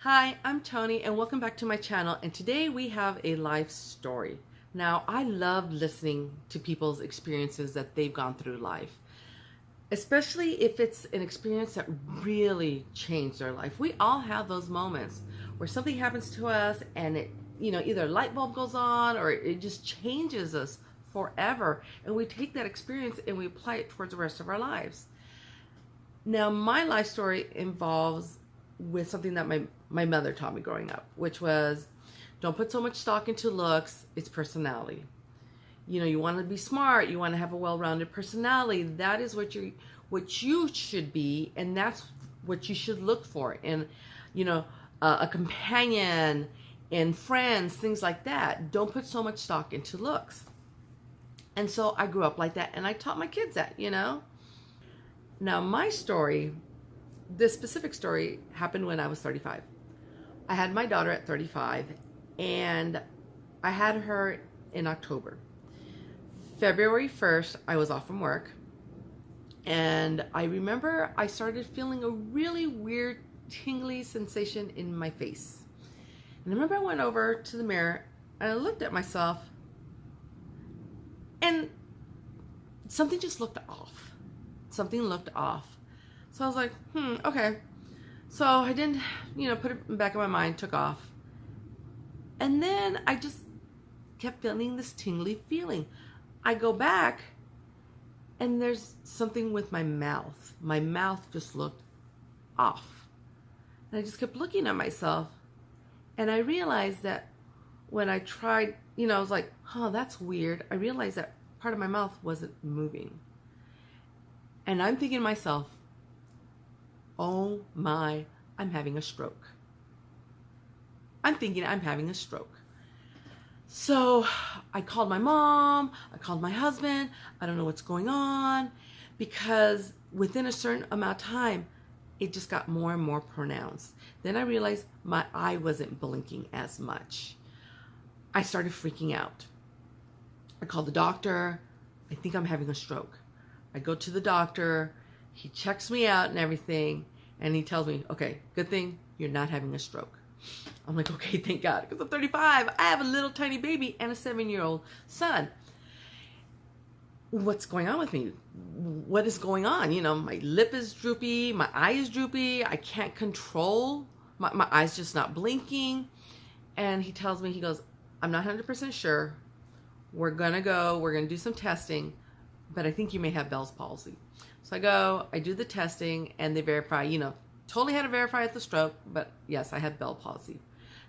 Hi, I'm Tony and welcome back to my channel, and today we have a life story. Now, I love listening to people's experiences that they've gone through life, especially if it's an experience that really changed their life. We all have those moments where something happens to us and it, either a light bulb goes on or it just changes us forever, and we take that experience and we apply it towards the rest of our lives. Now, my life story involves with something that my mother taught me growing up, which was don't put so much stock into looks, it's personality. You want to be smart, you want to have a well-rounded personality. That is what you should be, and that's what you should look for in, a companion and friends, things like that. Don't put so much stock into looks. And so I grew up like that, and I taught my kids that, Now, my story, this specific story, happened when I was 35. I had my daughter at 35, and I had her in October. February 1st, I was off from work, and I remember I started feeling a really weird tingly sensation in my face. And I remember I went over to the mirror, and I looked at myself, and something just looked off. Something looked off. So I was like, okay. So I didn't, put it in the back of my mind, took off. And then I just kept feeling this tingly feeling. I go back, and there's something with my mouth. My mouth just looked off. And I just kept looking at myself. And I realized that when I tried, I was like, that's weird. I realized that part of my mouth wasn't moving. And I'm thinking to myself, oh my, I'm having a stroke. I'm thinking I'm having a stroke. So I called my mom, I called my husband, I don't know what's going on, because within a certain amount of time, it just got more and more pronounced. Then I realized my eye wasn't blinking as much. I started freaking out. I called the doctor. I think I'm having a stroke. I go to the doctor, he checks me out and everything, and he tells me, okay, good thing you're not having a stroke. I'm like, okay, thank God, because I'm 35. I have a little tiny baby and a 7-year-old son. What's going on with me? What is going on? My lip is droopy, my eye is droopy, I can't control, my eye's just not blinking. And he tells me, he goes, I'm not 100% sure. We're going to do some testing, but I think you may have Bell's palsy. So I go, I do the testing, and they verify, totally had to verify at the stroke, but yes, I had Bell's palsy.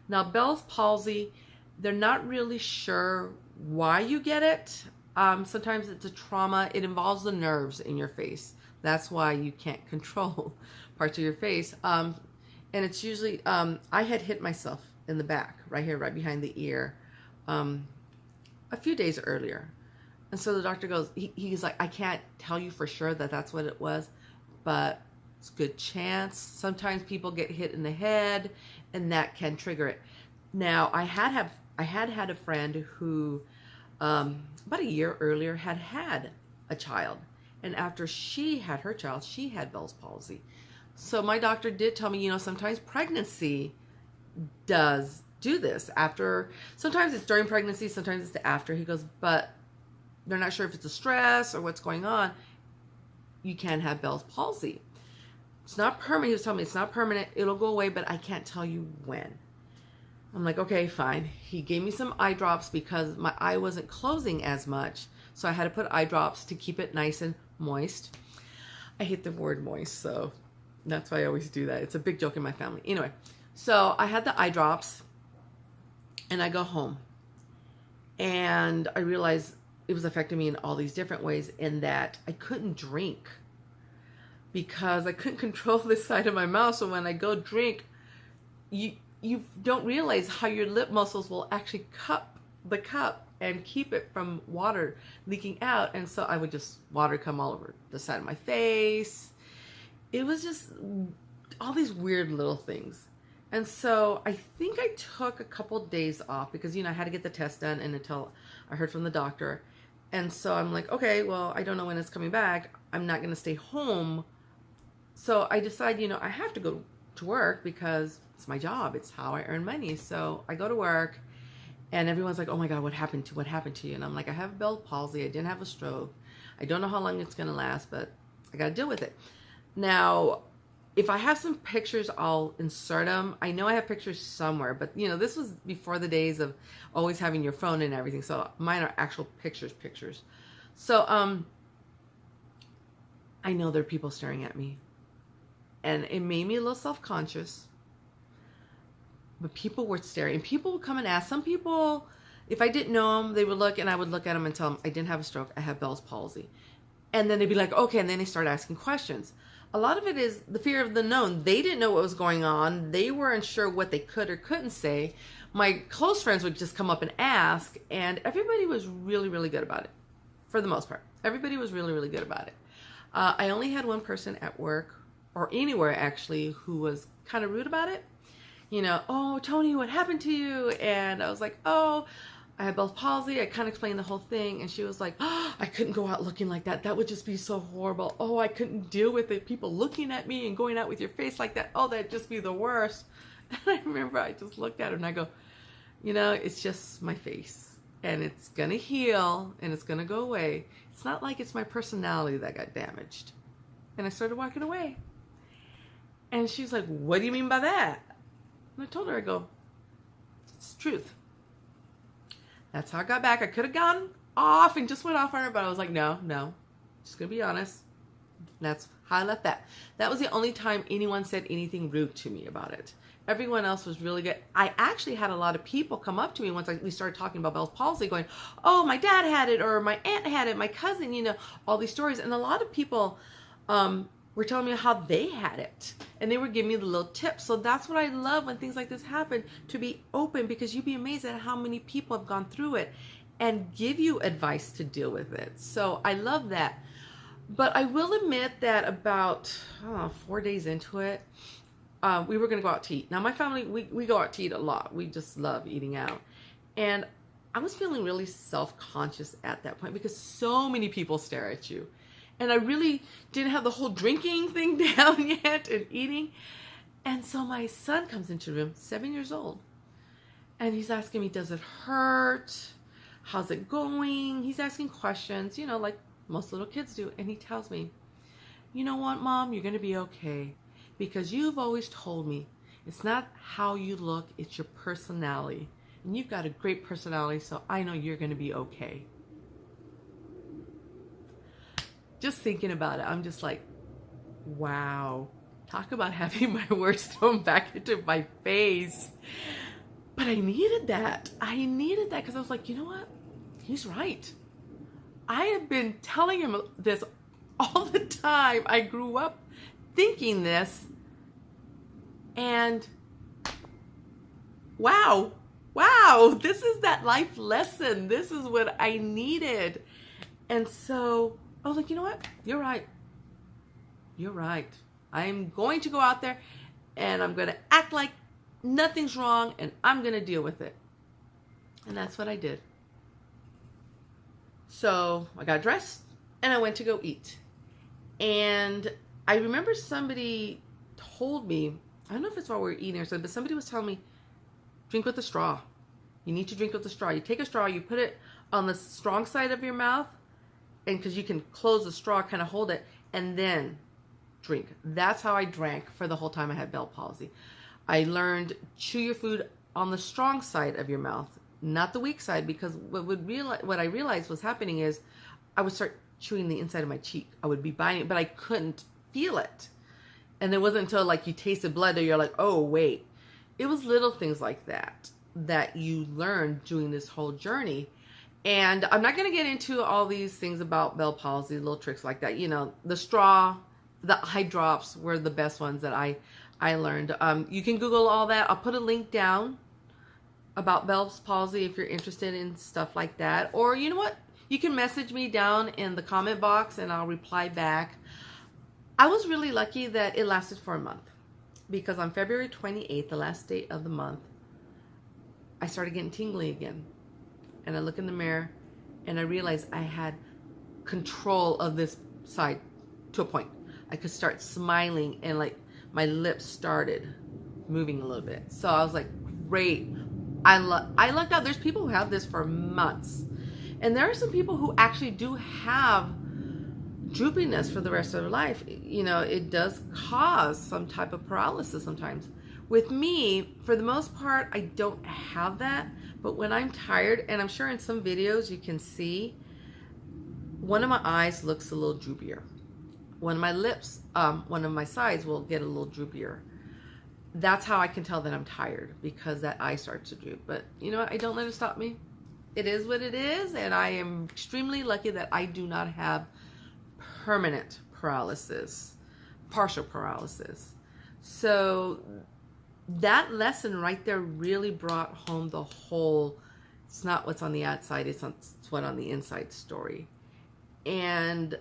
Now, Bell's palsy, they're not really sure why you get it. Sometimes it's a trauma. It involves the nerves in your face. That's why you can't control parts of your face. And it's usually, I had hit myself in the back, right here, right behind the ear, a few days earlier. And so the doctor goes, he's like, I can't tell you for sure that that's what it was, but it's a good chance. Sometimes people get hit in the head, and that can trigger it. Now, I had a friend who, about a year earlier, had a child. And after she had her child, she had Bell's palsy. So my doctor did tell me, sometimes pregnancy does do this. Sometimes it's during pregnancy, sometimes it's after. He goes, but they're not sure if it's a stress or what's going on. You can have Bell's palsy. It's not permanent. He was telling me it's not permanent. It'll go away, but I can't tell you when. I'm like, okay, fine. He gave me some eye drops because my eye wasn't closing as much. So I had to put eye drops to keep it nice and moist. I hate the word moist, so that's why I always do that. It's a big joke in my family. Anyway, so I had the eye drops, and I go home. And I realized it was affecting me in all these different ways, in that I couldn't drink because I couldn't control this side of my mouth. So when I go drink, you don't realize how your lip muscles will actually cup the cup and keep it from water leaking out. And so I would just, water come all over the side of my face. It was just all these weird little things. And so I think I took a couple days off because, I had to get the test done, and until I heard from the doctor. And so I'm like, okay, well, I don't know when it's coming back. I'm not going to stay home. So I decide, I have to go to work because it's my job. It's how I earn money. So I go to work and everyone's like, oh my God, what happened to you? And I'm like, I have Bell's palsy. I didn't have a stroke. I don't know how long it's going to last, but I got to deal with it. Now, if I have some pictures, I'll insert them. I know I have pictures somewhere, but you know, this was before the days of always having your phone and everything. So mine are actual pictures. So, I know there are people staring at me and it made me a little self-conscious, but people were staring and people would come and ask. Some people, if I didn't know them, they would look and I would look at them and tell them, I didn't have a stroke. I have Bell's palsy. And then they'd be like, okay. And then they start asking questions. A lot of it is the fear of the known. They didn't know what was going on. They weren't sure what they could or couldn't say. My close friends would just come up and ask, and everybody was really, really good about it. For the most part, everybody was really, really good about it. I only had one person at work or anywhere actually who was kind of rude about it. You know, oh, Toni, what happened to you? And I was like, oh, I had Bell's palsy. I kind of explained the whole thing. And she was like, oh, I couldn't go out looking like that. That would just be so horrible. Oh, I couldn't deal with it. People looking at me and going out with your face like that. Oh, that'd just be the worst. And I remember I just looked at her and I go, you know, it's just my face. And it's going to heal and it's going to go away. It's not like it's my personality that got damaged. And I started walking away. And she's like, what do you mean by that? And I told her, I go, it's the truth. That's how I got back. I could have gone off and just went off on her, but I was like, no, just going to be honest. That's how I left that. That was the only time anyone said anything rude to me about it. Everyone else was really good. I actually had a lot of people come up to me once we started talking about Bell's palsy going, oh, my dad had it, or my aunt had it, my cousin, you know, all these stories. And a lot of people were telling me how they had it. And they were giving me the little tips. So that's what I love when things like this happen, to be open, because you'd be amazed at how many people have gone through it and give you advice to deal with it. So I love that. But I will admit that about 4 days into it, we were going to go out to eat. Now, my family, we go out to eat a lot. We just love eating out. And I was feeling really self-conscious at that point because so many people stare at you. And I really didn't have the whole drinking thing down yet and eating. And so my son comes into the room, 7 years old. And he's asking me, does it hurt? How's it going? He's asking questions, you know, like most little kids do. And he tells me, you know what, Mom, you're going to be okay. Because you've always told me it's not how you look, it's your personality. And you've got a great personality, so I know you're going to be okay. Just thinking about it, I'm just like, wow. Talk about having my words thrown back into my face. But I needed that. I needed that because I was like, you know what? He's right. I have been telling him this all the time. I grew up thinking this, and wow, this is that life lesson. This is what I needed. And so I was like, you know what? You're right. I'm going to go out there and I'm going to act like nothing's wrong and I'm going to deal with it. And that's what I did. So I got dressed and I went to go eat. And I remember somebody told me, I don't know if it's while we were eating or something, but somebody was telling me, drink with a straw. You need to drink with a straw. You take a straw, you put it on the strong side of your mouth, and because you can close the straw, kind of hold it, and then drink. That's how I drank for the whole time I had Bell's palsy. I learned chew your food on the strong side of your mouth, not the weak side, because what I realized was happening is I would start chewing the inside of my cheek. I would be biting it, but I couldn't feel it. And it wasn't until like you tasted blood that you're like, oh, wait. It was little things like that you learn during this whole journey. And I'm not going to get into all these things about Bell's palsy, little tricks like that. You know, the straw, the eye drops were the best ones that I learned. You can Google all that. I'll put a link down about Bell's palsy if you're interested in stuff like that. Or you know what? You can message me down in the comment box and I'll reply back. I was really lucky that it lasted for a month, because on February 28th, the last day of the month, I started getting tingly again. And I look in the mirror and I realized I had control of this side to a point. I could start smiling and like my lips started moving a little bit. So I was like, great. I lucked out. There's people who have this for months. And there are some people who actually do have droopiness for the rest of their life. You know, it does cause some type of paralysis sometimes. With me, for the most part, I don't have that. But when I'm tired, and I'm sure in some videos you can see, one of my eyes looks a little droopier. One of my lips, one of my sides will get a little droopier. That's how I can tell that I'm tired, because that eye starts to droop. But you know what? I don't let it stop me. It is what it is, and I am extremely lucky that I do not have permanent paralysis, partial paralysis. So that lesson right there really brought home the whole, it's not what's on the outside, it's what on the inside story. And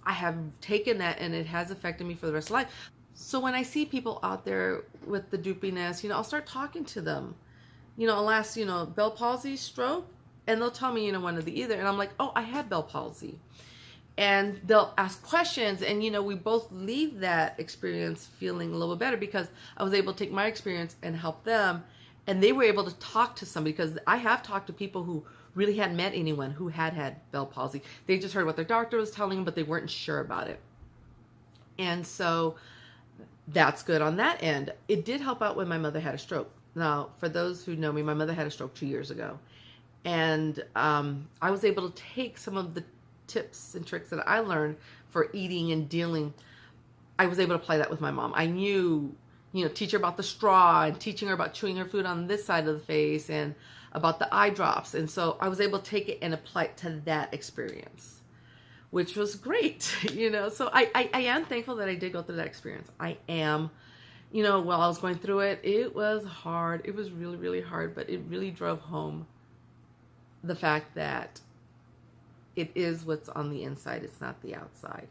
I have taken that, and it has affected me for the rest of life. So when I see people out there with the droopiness, you know, I'll start talking to them. You know, I'll ask, you know, Bell palsy, stroke, and they'll tell me, you know, one of the either. And I'm like, oh, I had Bell palsy. And they'll ask questions, and, you know, we both leave that experience feeling a little better, because I was able to take my experience and help them, and they were able to talk to somebody, because I have talked to people who really hadn't met anyone who had Bell palsy. They just heard what their doctor was telling them, but they weren't sure about it. And so that's good on that end. It did help out when my mother had a stroke. Now, for those who know me, my mother had a stroke 2 years ago. And I was able to take some of the tips and tricks that I learned for eating and dealing. I was able to apply that with my mom. I knew, you know, teach her about the straw, and teaching her about chewing her food on this side of the face, and about the eye drops. And so I was able to take it and apply it to that experience, which was great, you know. So I am thankful that I did go through that experience. I am. You know, while I was going through it, it was hard. It was really, really hard, but it really drove home the fact that it is what's on the inside. It's not the outside.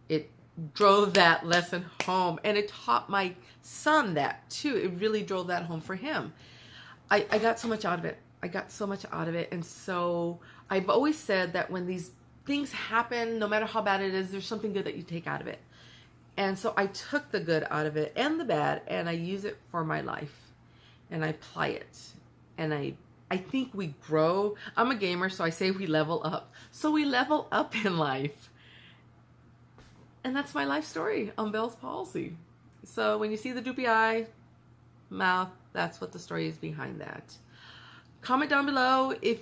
It drove that lesson home, and it taught my son that too. It really drove that home for him. I got so much out of it. I got so much out of it. And so I've always said that when these things happen, no matter how bad it is, there's something good that you take out of it. And so I took the good out of it and the bad, and I use it for my life, and I apply it. And I think we grow. I'm a gamer, so I say we level up. So we level up in life. And that's my life story on Bell's palsy. So when you see the droopy eye, mouth, that's what the story is behind that. Comment down below if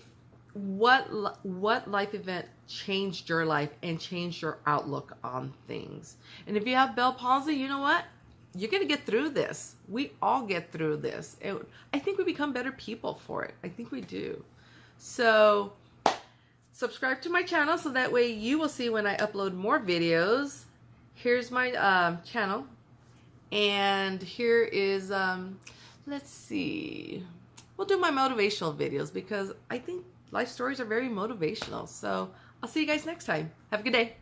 what life event changed your life and changed your outlook on things. And if you have Bell palsy, you know what? You're going to get through this. We all get through this. And I think we become better people for it. I think we do. So subscribe to my channel so that way you will see when I upload more videos. Here's my channel. And here is, let's see. We'll do my motivational videos, because I think life stories are very motivational. So I'll see you guys next time. Have a good day.